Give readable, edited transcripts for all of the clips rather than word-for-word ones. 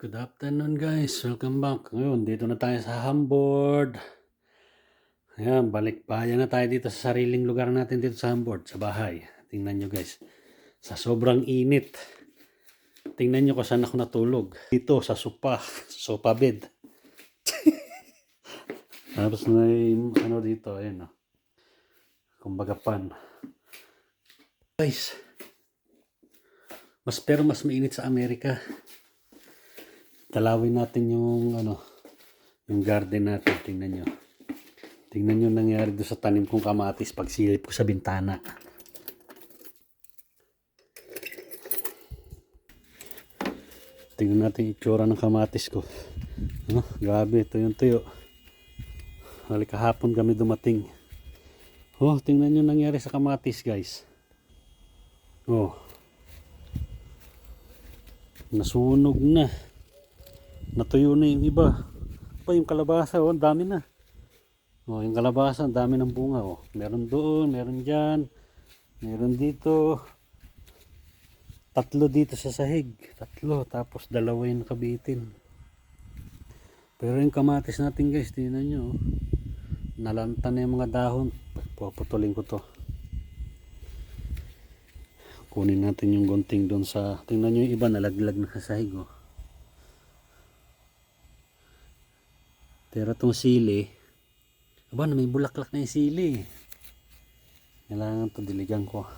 Good afternoon guys, welcome back. Ngayon, dito na tayo sa Hamburg. Ayan, balik bayan na tayo dito sa sariling lugar natin dito sa Hamburg, sa bahay. Tingnan nyo guys, sa sobrang init. Tingnan nyo kung saan ako natulog. Dito sa sofa bed. Tapos may ano dito, ayan o. Kumbaga pan. Guys, pero mas mainit sa Amerika. Talawin natin yung yung garden natin. Tingnan nyo. Tingnan nyo nangyari doon sa tanim kong kamatis pag silip ko sa bintana. Tingnan natin itsura ng kamatis ko. Grabe, ito yung tuyo. Kahapon kami dumating. Tingnan nyo nangyari sa kamatis guys. Nasunog na. Natuyo na yung iba. Yung kalabasa, ang dami na. Yung kalabasa, ang dami ng bunga. Meron doon, meron dyan, meron dito. 3 dito sa sahig. 3, tapos 2 yung nakabitin. Pero yung kamatis natin guys, tingnan nyo. Nalanta na yung mga dahon. Puputulin ko to. Kunin natin yung gunting doon sa... Tingnan nyo yung iba, nalaglag na sa sahig. Pero itong sili, may bulaklak na yung sili. Kailangan ito diligan ko.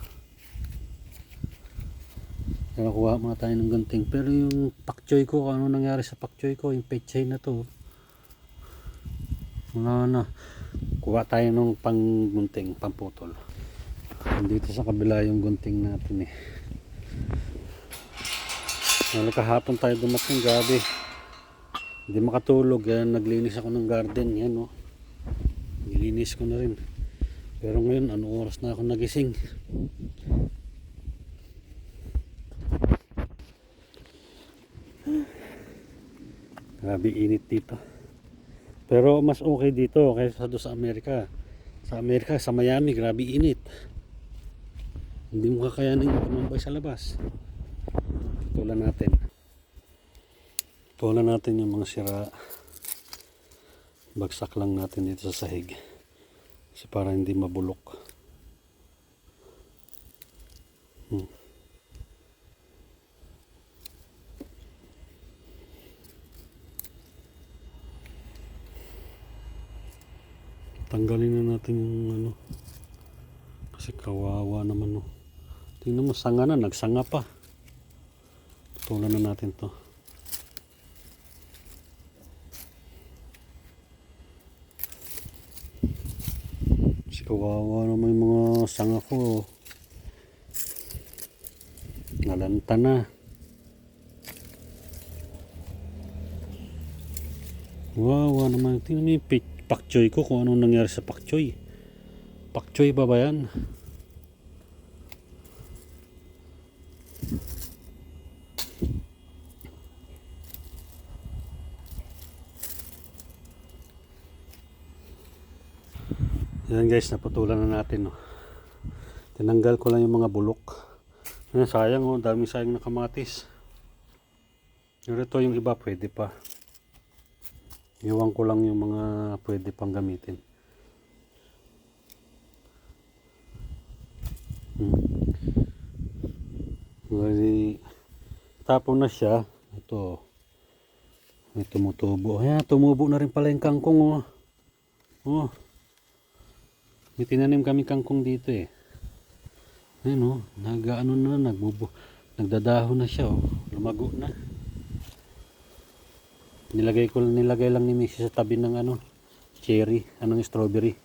Pero kuha muna tayo ng gunting. Pero yung pakchoy ko, ano nangyari sa pakchoy ko, yung pechay na to. Kuha tayo ng pang gunting, pamputol. Dito sa kabila yung gunting natin . Kahapon tayo dumating, gabi. Hindi makatulog, naglinis ako ng garden, yan nilinis ko na rin. Pero ngayon, oras na ako nagising? Grabe init dito. Pero mas okay dito kaysa doon sa Amerika. Sa Amerika, sa Miami, grabe init. Hindi mo kakayanin yung tumambay sa labas. Tulan natin yung mga sira. Bagsak lang natin dito sa sahig. Kasi para hindi mabulok. Tanggalin na natin yung kasi kawawa naman Tingnan mo, sanga na, nagsanga pa. Tulan na natin to. Kawawa naman yung mga sanga ko. Nalanta na. Wawa naman. Tingnan mo yung pakchoy ko kung anong nangyari sa pakchoy. Pakchoy ba yan? Yan guys, naputulan na natin. Tinanggal ko lang yung mga bulok. Sayang daming sayang na kamatis. Pero ito yung iba pwede pa. Iwan ko lang yung mga pwede pang gamitin. Tapon na siya. Ito. May tumutubo. Tumubo na rin pala yung kangkong. May tinanim kami kangkong dito . Nagdadahon na siya lumago na. Nilagay lang ni Mrs. sa tabi ng cherry, strawberry.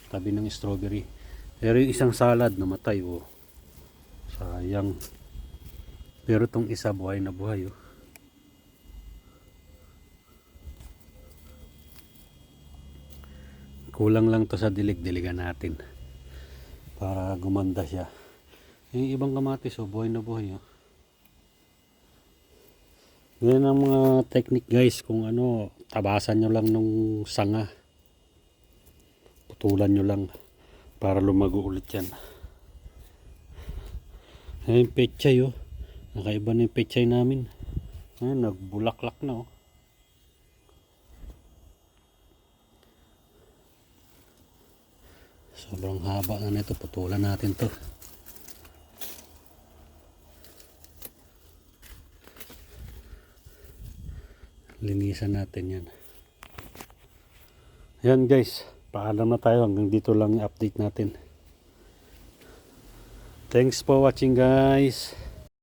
Tabi ng strawberry. Pero yung isang salad namatay sayang. Pero tong isa buhay na buhay Kulang lang to sa dilig-diligan natin para gumanda siya. Yung ibang kamatis buhay na buhay Yan ang mga technique guys, kung tabasan nyo lang nung sanga, putulan nyo lang para lumago ulit yan. Yung pechay nakaiba na yung pechay namin. Ayun, nagbulaklak na oh. Sobrang haba na nito, putulan natin to. Linisan natin yan. Yan guys, paalam na tayo, hanggang dito lang yung update natin. Thanks for watching guys.